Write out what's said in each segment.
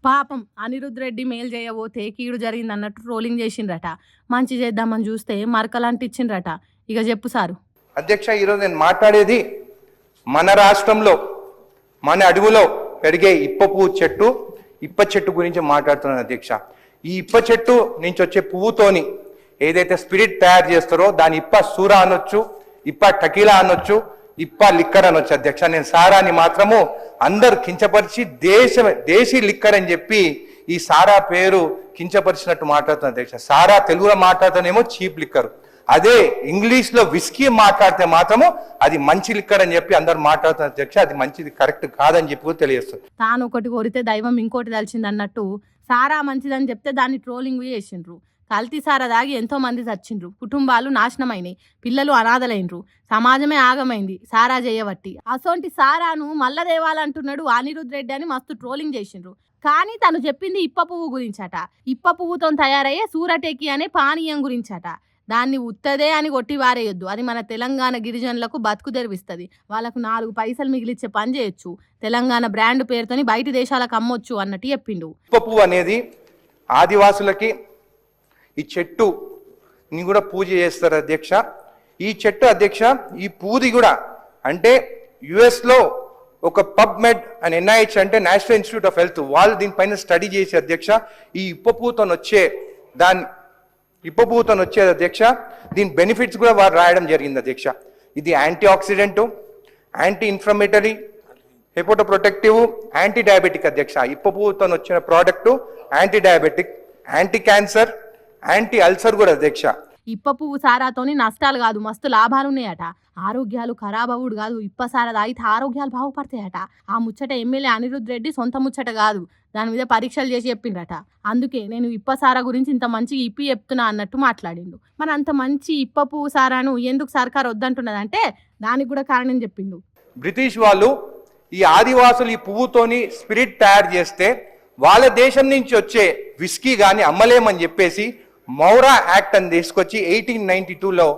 పాపం అనిరుద్ రెడ్డి మేలు చేయబోతే కీడు జరిగిందన్నట్టు ట్రోలింగ్ చేసిండ్రట. మంచి చేద్దామని చూస్తే మరకలంటిచ్చిండ్రట. ఇక చెప్పు సారు. అధ్యక్ష, ఈరోజు నేను మాట్లాడేది మన రాష్ట్రంలో మన అడవులో పెరిగే ఇప్ప చెట్టు గురించి మాట్లాడుతున్నాను అధ్యక్ష. ఈ ఇప్ప చెట్టు నుంచి వచ్చే పువ్వుతోని ఏదైతే స్పిరిట్ తయారు చేస్తారో దాని ఇప్ప సూరా అనొచ్చు, ఇప్ప టకీలా అనొచ్చు, ఇప్ప లిక్కర్ అనొచ్చు అధ్యక్ష. నేను సారాని మాత్రము అందరు కించపరిచి దేశీ లిక్కర్ అని చెప్పి ఈ సారా పేరు కించపరిచినట్టు మాట్లాడుతున్నా అధ్యక్ష. సారా తెలుగులో మాట్లాడుతానేమో చీప్ లిక్కర్, అదే ఇంగ్లీష్ లో విస్కీ మాట్లాడితే మాత్రము అది మంచి లిక్కర్ అని చెప్పి అందరు మాట్లాడుతున్నారు అధ్యక్ష. అది మంచిది కరెక్ట్ కాదని చెప్పి తెలియస్తుంది. తాను ఒకటి కోరితే దైవం ఇంకోటి తెలిసింది అన్నట్టు సారా మంచిదని చెప్తే దాన్ని ట్రోలింగ్ చేసిండ్రు. కల్తీ సారా దాగి ఎంతో మంది చచ్చిండ్రు, కుటుంబాలు నాశనమైనాయి, పిల్లలు అనాథలైనరు, సమాజమే ఆగమైంది సారా చేయబట్టి. అసోంటి సారాను మల్లదేవాలంటున్నాడు అనిరుద్ రెడ్డి అని మస్తు ట్రోలింగ్ చేసిండ్రు. కానీ తను చెప్పింది ఇప్ప పువ్వు గురించట. ఇప్ప పువ్వుతో తయారయ్యే సూరటేకి అనే పానీయం గురించట. దాన్ని ఉత్తదే అని కొట్టి వారేయొద్దు. అది మన తెలంగాణ గిరిజనులకు బతుకు తెరిపిస్తుంది. వాళ్ళకు 4 పైసలు మిగిలిచ్చే పని చేయొచ్చు. తెలంగాణ బ్రాండ్ పేరుతోని బయట దేశాలకు అమ్మొచ్చు అన్నట్టు చెప్పిండు. ఇప్ప పువ్వు అనేది ఆదివాసులకి ఈ చెట్టుని కూడా పూజ చేస్తారు అధ్యక్ష. ఈ చెట్టు అధ్యక్ష, ఈ పూది కూడా అంటే యుఎస్లో ఒక పబ్మెడ్ అండ్ ఎన్ఐహెచ్ అంటే నేషనల్ ఇన్స్టిట్యూట్ ఆఫ్ హెల్త్ వాళ్ళు దీనిపైన స్టడీ చేసి అధ్యక్ష ఈ ఇప్ప పువ్వుతో వచ్చే అధ్యక్ష దీని బెనిఫిట్స్ కూడా వారు రాయడం జరిగింది అధ్యక్ష. ఇది anti oxidant, anti inflammatory, hepato protective, anti diabetic అధ్యక్ష. ఇప్ప పువ్వుతో వచ్చిన product anti diabetic, anti cancer, anti ulcer కూడా అధ్యక్ష. ఇప్ప పువ్వు సారాతోని నష్టాలు కాదు మస్తు లాభాలు ఉన్నాయట. ఆరోగ్యాలు ఖరాబ్ అవుడు కాదు, ఇప్ప సారా తాగితే ఆరోగ్యాలు బాగుపడతాయట. ఆ ముచ్చట ఎమ్మెల్యే అనిరుద్ రెడ్డి సొంత ముచ్చట కాదు, దాని మీద పరీక్షలు చేసి చెప్పిండ్రట. అందుకే నేను ఇప్ప సారా గురించి ఇంత మంచిగా చెప్తున్నా అన్నట్టు మాట్లాడిండు. మరి అంత మంచి ఇప్ప పువ్వు సారాను ఎందుకు సర్కార్ వద్దంటున్నదంటే దానికి కూడా కారణం చెప్పిండు. బ్రిటిష్ వాళ్ళు ఈ ఆదివాసులు ఈ పువ్వుతోని స్పిరిట్ తయారు చేస్తే వాళ్ళ దేశం నుంచి వచ్చే విస్కీ కానీ అమ్మలేమని చెప్పేసి మౌరా యాక్ట్ అని తీసుకొచ్చి 1892లో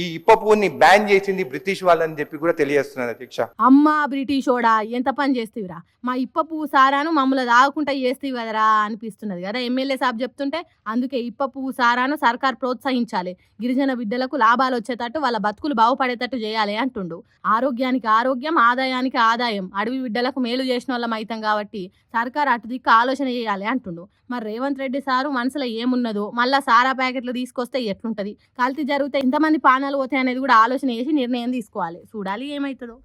ఈ ఇప్ప పువ్వుని బ్యాన్ చేసింది బ్రిటిష్ వాళ్ళని చెప్పి కూడా తెలియజేస్తున్నారు అధ్యక్ష. అమ్మా బ్రిటిషోడా ఎంత పని చేస్తేవిరా, మా ఇప్ప పువ్వు సారాను మమ్మల్ని దాగకుండా చేస్తేవి కదరా అనిపిస్తున్నది కదా ఎమ్మెల్యే సాబ్ చెప్తుంటే. అందుకే ఇప్ప పువ్వు సారాను సర్కార్ ప్రోత్సహించాలి, గిరిజన బిడ్డలకు లాభాలు వచ్చేటట్టు వాళ్ళ బతుకులు బాగుపడేటట్టు చేయాలి అంటుండు. ఆరోగ్యానికి ఆరోగ్యం, ఆదాయానికి ఆదాయం, అడవి బిడ్డలకు మేలు చేసిన వాళ్ళం అవుతాం కాబట్టి సర్కార్ అటు దిక్కు ఆలోచన చేయాలి అంటుండు. మరి రేవంత్ రెడ్డి సారు మనసులో ఏమున్నదో, మళ్ళా సారా ప్యాకెట్లు తీసుకొస్తే ఎట్లుంటది, కల్తీ జరిగితే ఇంతమంది పానాలు పోతాయి అనేది కూడా ఆలోచన చేసి నిర్ణయం తీసుకోవాలి. చూడాలి ఏమవుతుందో.